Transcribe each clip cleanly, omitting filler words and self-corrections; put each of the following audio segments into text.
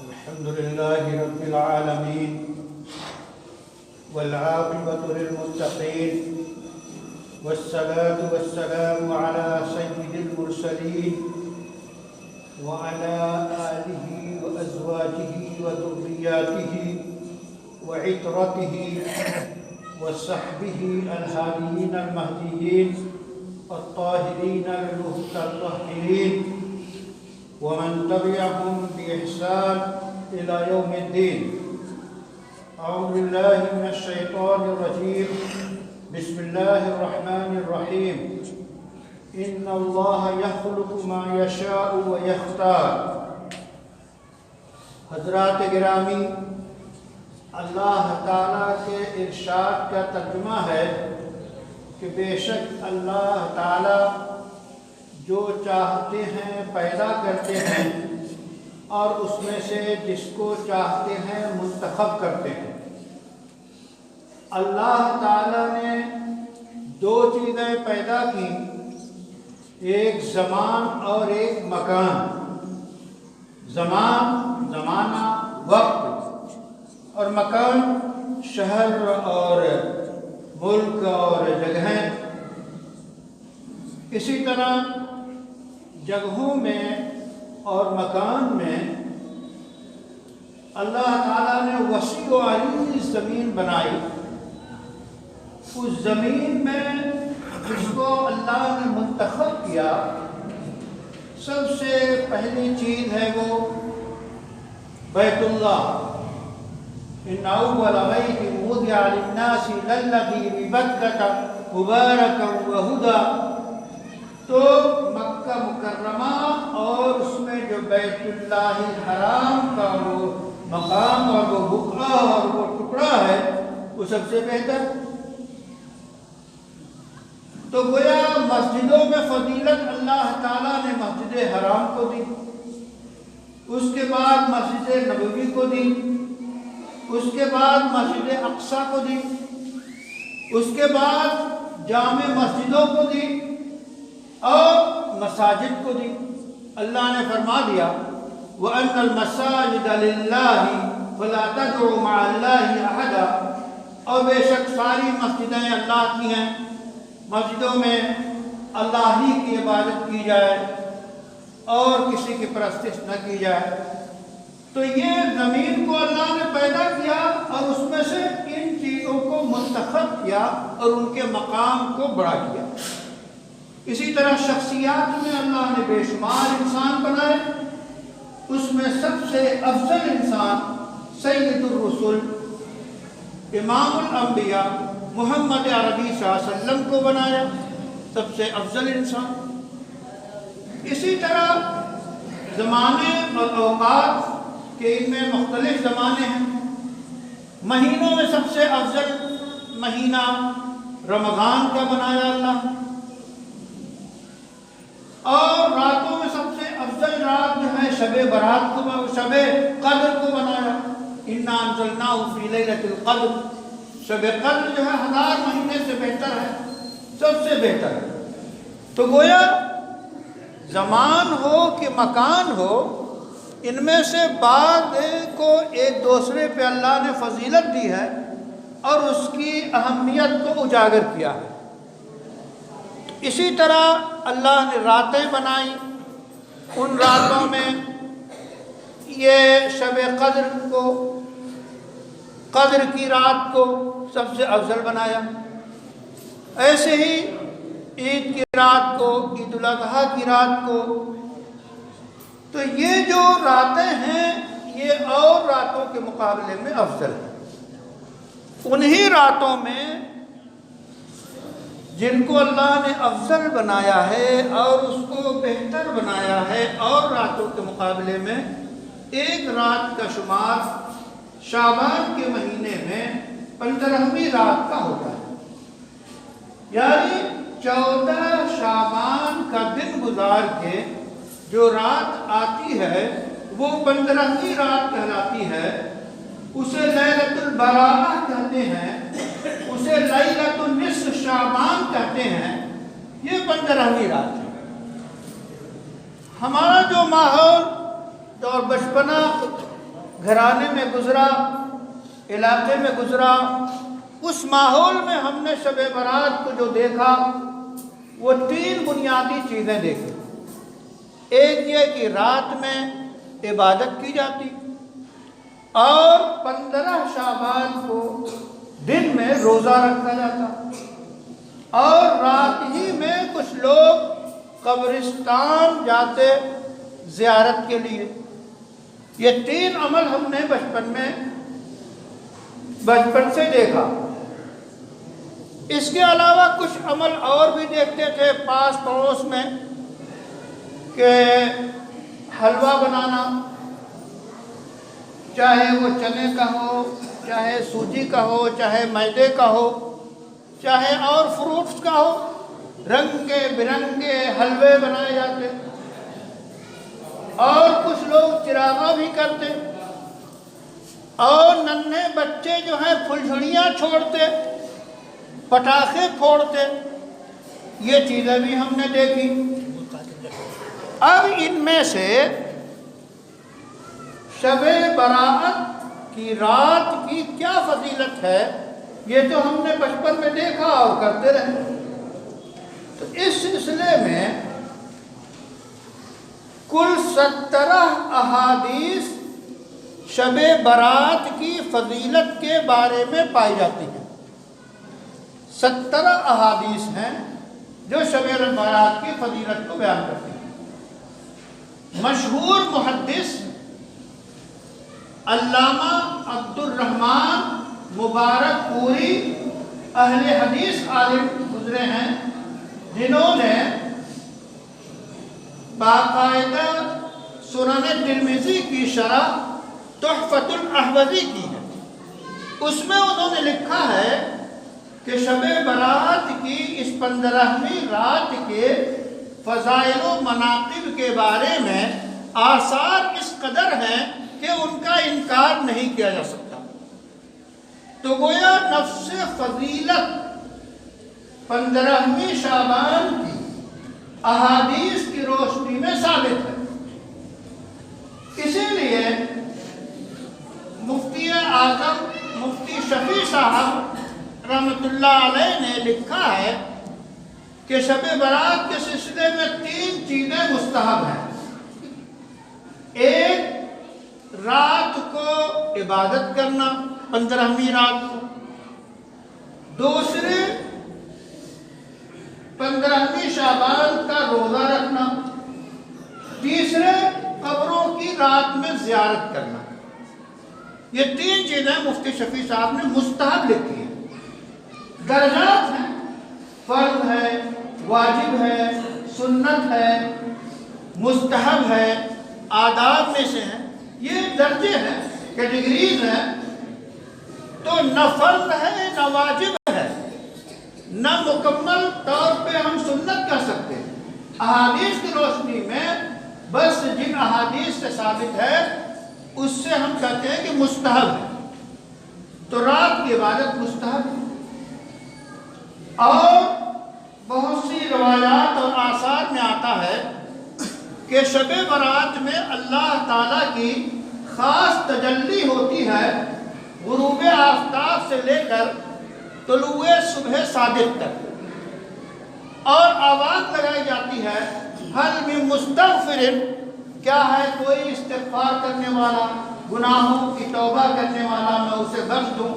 الحمد لله رب العالمين والعاقبة للمتقين والصلاة والسلام على سيد المرسلين وعلى آله وأزواجه وذرياته وعترته وصحبه الهاديين المهديين الطاهرين المطهرين ومن تبعهم بإحسان إلى يوم الدين. أعوذ بالله من الشيطان الرجيم. بسم الله الرحمن الرحيم. إن الله يخلق ما يشاء ويختار. حضرات گرامی، اللہ تعالیٰ کے ارشاد کا ترجمہ ہے کہ بے شک اللہ تعالیٰ جو چاہتے ہیں پیدا کرتے ہیں اور اس میں سے جس کو چاہتے ہیں منتخب کرتے ہیں۔ اللہ تعالیٰ نے دو چیزیں پیدا کی، ایک زمان اور ایک مکان۔ زمانہ وقت، اور مکان شہر اور ملک اور جگہیں۔ اسی طرح جگہوں میں اور مکان میں اللہ تعالیٰ نے وسیع و عریض زمین بنائی۔ اس زمین میں جس کو اللہ نے منتخب کیا، سب سے پہلی چیز ہے وہ بیت اللہ۔ ان اول بیت وضع للناس للذی ببکۃ مبارکا وہدی۔ تو مکہ مکرمہ اور اس میں جو بیت اللہ الحرام کا وہ مقام اور وہ بقعہ اور وہ ٹکڑا ہے، وہ سب سے بہتر۔ تو گویا مسجدوں میں فضیلت اللہ تعالیٰ نے مسجد حرام کو دی، اس کے بعد مسجد نبوی کو دی، اس کے بعد مسجد اقصیٰ کو دی، اس کے بعد جامع مسجدوں کو دی اور مساجد کو دی۔ اللہ نے فرما دیا وَأَنَّ الْمَسَاجِدَ لِلَّهِ فَلَا تَدْعُوا مَعَ اللَّهِ أَحَدًا۔ اور بے شک ساری مسجدیں اللہ کی ہیں، مسجدوں میں اللہ ہی کی عبادت کی جائے اور کسی کی پرستش نہ کی جائے۔ تو یہ زمین کو اللہ نے پیدا کیا اور اس میں سے ان چیزوں کو منتخب کیا اور ان کے مقام کو بڑا کیا۔ اسی طرح شخصیات میں اللہ نے بے شمار انسان بنائے، اس میں سب سے افضل انسان سید الرسل امام الانبیاء محمد عربی صلی اللہ علیہ وسلم کو بنایا، سب سے افضل انسان۔ اسی طرح زمانے اور اوقات کہ ان میں مختلف زمانے ہیں۔ مہینوں میں سب سے افضل مہینہ رمضان کا بنایا اللہ، اور راتوں میں سب سے افضل رات جو ہے شب برات کو، شب قدر کو بنایا۔ اِنَّا أَنزَلْنَاهُ فِي لَيْلَةِ الْقَدْرِ۔ شب قدر جو ہے 1000 مہینے سے بہتر ہے، سب سے بہتر ہے۔ تو گویا زمان ہو کہ مکان ہو، ان میں سے بعض کو ایک دوسرے پہ اللہ نے فضیلت دی ہے اور اس کی اہمیت کو اجاگر کیا ہے۔ اسی طرح اللہ نے راتیں بنائیں، ان راتوں میں یہ شب قدر کو، قدر کی رات کو سب سے افضل بنایا۔ ایسے ہی عید کی رات کو، عید الاضحیٰ کی رات کو۔ تو یہ جو راتیں ہیں یہ اور راتوں کے مقابلے میں افضل ہیں۔ انہی راتوں میں جن کو اللہ نے افضل بنایا ہے اور اس کو بہتر بنایا ہے اور راتوں کے مقابلے میں، ایک رات کا شمار شعبان کے مہینے میں 15ویں رات کا ہوتا ہے، یعنی 14 شعبان کا دن گزار کے جو رات آتی ہے وہ 15ویں رات کہلاتی ہے۔ اسے لیلۃ البراءہ کہتے ہیں، اسے لیلۃ النصف شعبان کہتے ہیں۔ یہ 15ویں رات ہے۔ ہمارا جو ماحول اور بچپنا گھرانے میں گزرا، علاقے میں گزرا، اس ماحول میں ہم نے شب برات کو جو دیکھا وہ 3 بنیادی چیزیں دیکھی۔ ایک یہ کہ رات میں عبادت کی جاتی، اور 15 شعبان کو دن میں روزہ رکھا جاتا، اور رات ہی میں کچھ لوگ قبرستان جاتے زیارت کے لیے۔ یہ 3 عمل ہم نے بچپن سے دیکھا۔ اس کے علاوہ کچھ عمل اور بھی دیکھتے تھے پاس پڑوس میں، کہ حلوہ بنانا، چاہے وہ چنے کا ہو، چاہے سوجی کا ہو، چاہے میدے کا ہو، چاہے اور فروٹس کا ہو، رنگ برنگے حلوے بنائے جاتے، اور کچھ لوگ چراغاں بھی کرتے، اور ننھے بچے جو ہیں پھلجھڑیاں چھوڑتے، پٹاخے پھوڑتے۔ یہ چیزیں بھی ہم نے دیکھی۔ اب ان میں سے شب برات کی رات کی کیا فضیلت ہے، یہ تو ہم نے بچپن میں دیکھا اور کرتے رہے۔ تو اس سلسلے میں کل 17 احادیث شب برات کی فضیلت کے بارے میں پائی جاتی ہیں۔ 17 احادیث ہیں جو شب برات کی فضیلت کو بیان کرتی ہیں۔ مشہور محدث علامہ عبد الرحمن مبارک پوری اہل حدیث عالم گزرے ہیں، جنہوں نے باقاعدہ سنن ترمذی کی شرح تحفۃ الاحوذی کی ہے۔ اس میں انہوں نے لکھا ہے کہ شب برات کی اس 15ویں رات کے فضائل و مناقب کے بارے میں آثار اس قدر ہیں کہ ان کا انکار نہیں کیا جا سکتا۔ تو گویا نفس فضیلت 15ویں شعبان کی احادیث کی روشنی میں ثابت ہے۔ اسی لیے مفتی اعظم مفتی شفیع صاحب رحمۃ اللہ علیہ نے لکھا ہے کہ شب برات کے سلسلے میں 3 چیزیں مستحب ہیں۔ ایک، رات کو عبادت کرنا 15ویں رات کو۔ دوسرے، 15ویں شعبان کا روزہ رکھنا۔ تیسرے، قبروں کی رات میں زیارت کرنا۔ یہ 3 چیزیں مفتی شفیع صاحب نے مستحب لکھی ہیں۔ درجات ہیں، فرض ہے، واجب ہے، سنت ہے، مستحب ہے، آداب میں سے ہیں۔ یہ درجے ہیں، کیٹیگریز ہیں۔ تو نہ فرض ہے نہ واجب ہے، نہ مکمل طور پہ ہم سنت کہہ سکتے ہیں۔ احادیث کی روشنی میں بس جن احادیث سے ثابت ہے اس سے ہم کہتے ہیں کہ مستحب ہے۔ تو رات کی عبادت مستحب ہے، اور بہت سی روایات اور آثار میں آتا ہے کہ شب برات میں اللہ تعالیٰ کی خاص تجلی ہوتی ہے، غروب آفتاب سے لے کر طلوع صبح صادق تک، اور آواز لگائی جاتی ہے حل من مستغفر، کیا ہے کوئی استغفار کرنے والا، گناہوں کی توبہ کرنے والا، میں اسے بخش دوں،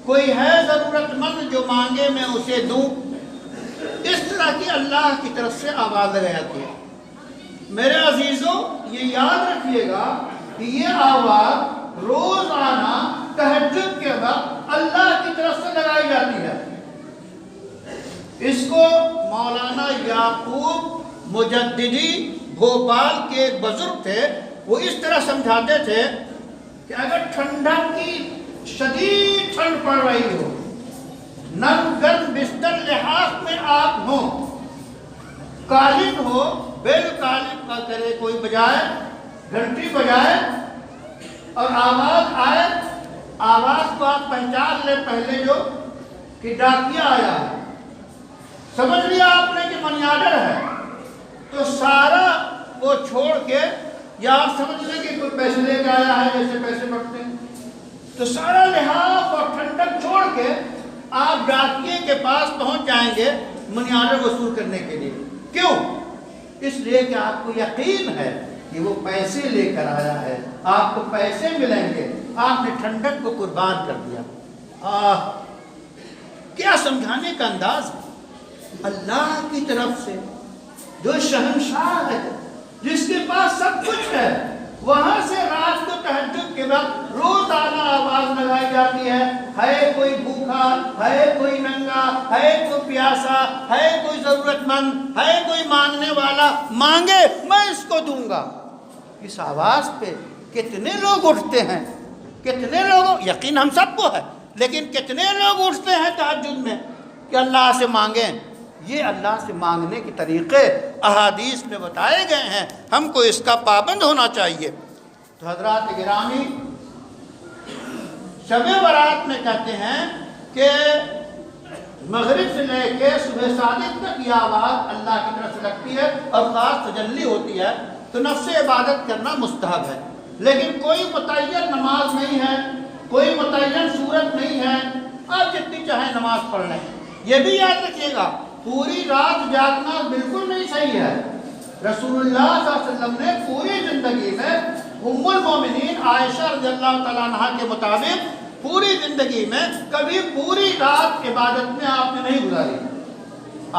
کوئی ہے ضرورت مند جو مانگے میں اسے دوں۔ اس طرح کی اللہ کی طرف سے آواز لگائی جاتی ہے۔ میرے عزیزوں، یہ یاد رکھیے گا کہ یہ آواز روزانہ تہجد کے وقت اللہ کی طرف سے لگائی جاتی ہے۔ اس کو مولانا یعقوب مجددی بھوپال کے ایک بزرگ تھے، وہ اس طرح سمجھاتے تھے کہ اگر ٹھنڈک کی شدید ٹھنڈ پڑ رہی ہو، نرم گرم بستر لحاظ میں آپ ہوں، قالین ہو، بیل قالین کا کرے کوئی بجائے، گھنٹی بجائے اور آواز آئے، آواز کو آپ پہچان لیں پہلے جو کہ ڈاکیا آیا ہے، سمجھ لیا آپ نے کہ منی آرڈر ہے، تو سارا وہ چھوڑ کے یا آپ سمجھ لیں کہ کوئی پیسے لے کے آیا ہے جیسے پیسے بٹتے ہیں، تو سارا لحاظ اور ٹھنڈک چھوڑ کے آپ ڈاکیے کے پاس پہنچ جائیں گے منی آرڈر وصول کرنے کے لیے۔ کیوں؟ اس لیے کہ آپ کو یقین ہے کہ وہ پیسے لے کر آیا ہے، آپ کو پیسے ملیں گے، آپ نے ٹھنڈک کو قربان کر دیا۔ کیا سمجھانے کا انداز ہے! اللہ کی طرف سے جو شہنشاہ ہے، جس کے پاس سب کچھ ہے، وہاں سے رات کو تہجد کے وقت روزانہ آواز لگائی جاتی ہے کوئی بھوکا، ہے کوئی ننگا، ہے کوئی پیاسا، ہے کوئی ضرورت مند، ہے کوئی مانگنے والا، مانگے میں اس کو دوں گا۔ اس آواز پہ کتنے لوگ اٹھتے ہیں، کتنے لوگ، یقین ہم سب کو ہے، لیکن کتنے لوگ اٹھتے ہیں تہجد میں کہ اللہ سے مانگیں۔ یہ اللہ سے مانگنے کے طریقے احادیث میں بتائے گئے ہیں، ہم کو اس کا پابند ہونا چاہیے۔ تو حضرات گرامی، شب برات میں کہتے ہیں کہ مغرب سے لے کے صبح صادق تک یہ آواز اللہ کی طرف سے لگتی ہے اور خاص تجلی ہوتی ہے، تو نفس عبادت کرنا مستحب ہے، لیکن کوئی متعین نماز نہیں ہے، کوئی متعین صورت نہیں ہے، آپ جتنی چاہیں نماز پڑھ لیں۔ یہ بھی یاد رکھیے گا، پوری رات جاگنا بالکل نہیں صحیح ہے۔ رسول اللہ صلی اللہ علیہ وسلم نے پوری زندگی میں ام المومنین عائشہ رضی اللہ تعالیٰ عنہ کے مطابق پوری زندگی میں کبھی پوری رات عبادت میں آپ نے نہیں گزاری،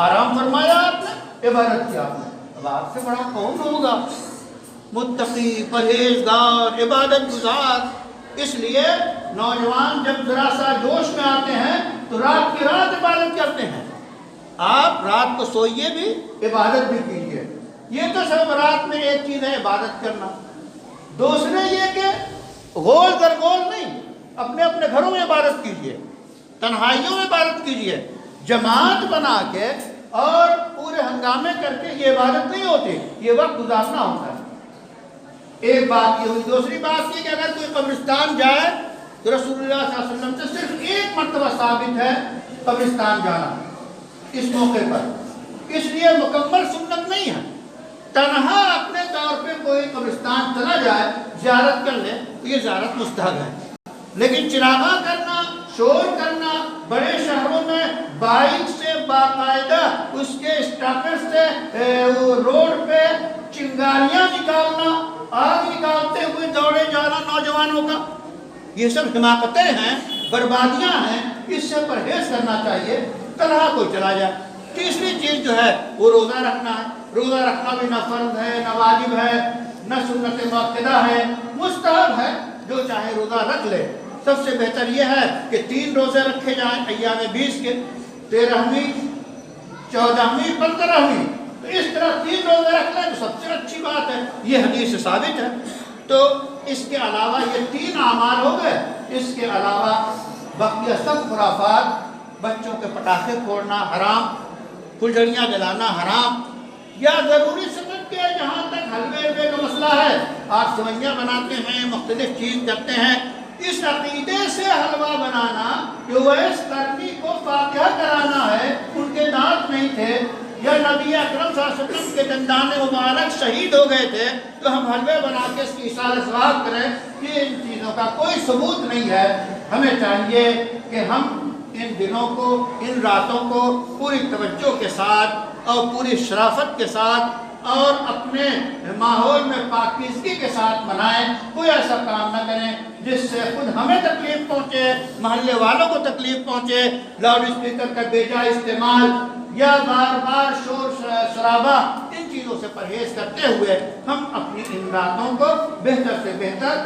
آرام فرمایا آپ نے، عبادت کیا آپ نے۔ اب آپ سے بڑا کون ہوگا متقی، پرہیزگار، عبادت گزار؟ اس لیے نوجوان جب ذرا سا جوش میں آتے ہیں تو رات کی رات عبادت کرتے ہیں۔ آپ رات کو سوئیے بھی، عبادت بھی کیجیے۔ یہ تو سب رات میں ایک چیز ہے عبادت کرنا۔ دوسرے یہ کہ غول در غول نہیں، اپنے اپنے گھروں میں عبادت کیجیے، تنہائیوں میں عبادت کیجیے، جماعت بنا کے اور پورے ہنگامے کر کے یہ عبادت نہیں ہوتی، یہ وقت گزارنا ہوتا ہے۔ ایک بات یہ ہوئی۔ دوسری بات یہ کہ اگر کوئی قبرستان جائے تو رسول اللہ صلی اللہ علیہ وسلم سے صرف ایک مرتبہ ثابت ہے قبرستان جانا اس موقع پر، اس لیے مکمل سنت نہیں ہے۔ تنہا اپنے طور پہ کوئی قبرستان چلا جائے، زیارت کر لے تو یہ زیارت مستحب ہے، لیکن چراغاں کرنا، شور کرنا، بڑے شہروں میں بائک سے باقاعدہ اس کے اسٹاپر سے روڈ پہ چنگاریاں نکالنا، آگ نکالتے ہوئے دوڑے جانا نوجوانوں کا، یہ سب حماقتیں ہیں، بربادیاں ہیں، اس سے پرہیز کرنا چاہیے۔ تنہا کوئی چلا جائے۔ تیسری چیز جو ہے وہ روزہ رکھنا ہے۔ روزہ رکھنا بھی نہ فرض ہے، نہ واجب ہے، نہ سنت مؤکدہ ہے، مستحب ہے، جو چاہے روزہ رکھ لے۔ سب سے بہتر یہ ہے کہ 3 روزے رکھے جائیں ایام 20 کے، 13ویں، 14ویں، 15ویں، تو اس طرح 3 روزے رکھ لیں تو سب سے اچھی بات ہے، یہ حدیث سے ثابت ہے۔ تو اس کے علاوہ یہ 3 اعمال ہو گئے، اس کے علاوہ بقیہ سب خرافات، بچوں کے پٹاخے پھوڑنا حرام، پھلجھڑیاں جلانا حرام، یا ضروری سمجھ کے جہاں تک حلوے کا مسئلہ ہے، آپ سوئیاں بناتے ہیں، مختلف چیز کرتے ہیں، اس عقیدے سے حلوہ بنانا کہ ویس کرنی کو فاتحہ کرانا ہے، ان کے دانت نہیں تھے، یا نبی اکرم صلی اللہ علیہ وسلم کے دندان مبارک شہید ہو گئے تھے تو ہم حلوے بنا کے اس کی اثار ثواب کریں، یہ ان چیزوں کا کوئی ثبوت نہیں ہے۔ ہمیں چاہیے کہ ہم ان دنوں کو، ان راتوں کو پوری توجہ کے ساتھ اور پوری شرافت کے ساتھ اور اپنے ماحول میں پاکیزگی کے ساتھ منائیں۔ کوئی ایسا کام نہ کریں جس سے خود ہمیں تکلیف پہنچے، محلے والوں کو تکلیف پہنچے، لاؤڈ اسپیکر کا بے جا استعمال یا بار بار شور شرابہ، ان چیزوں سے پرہیز کرتے ہوئے ہم اپنی ان راتوں کو بہتر سے بہتر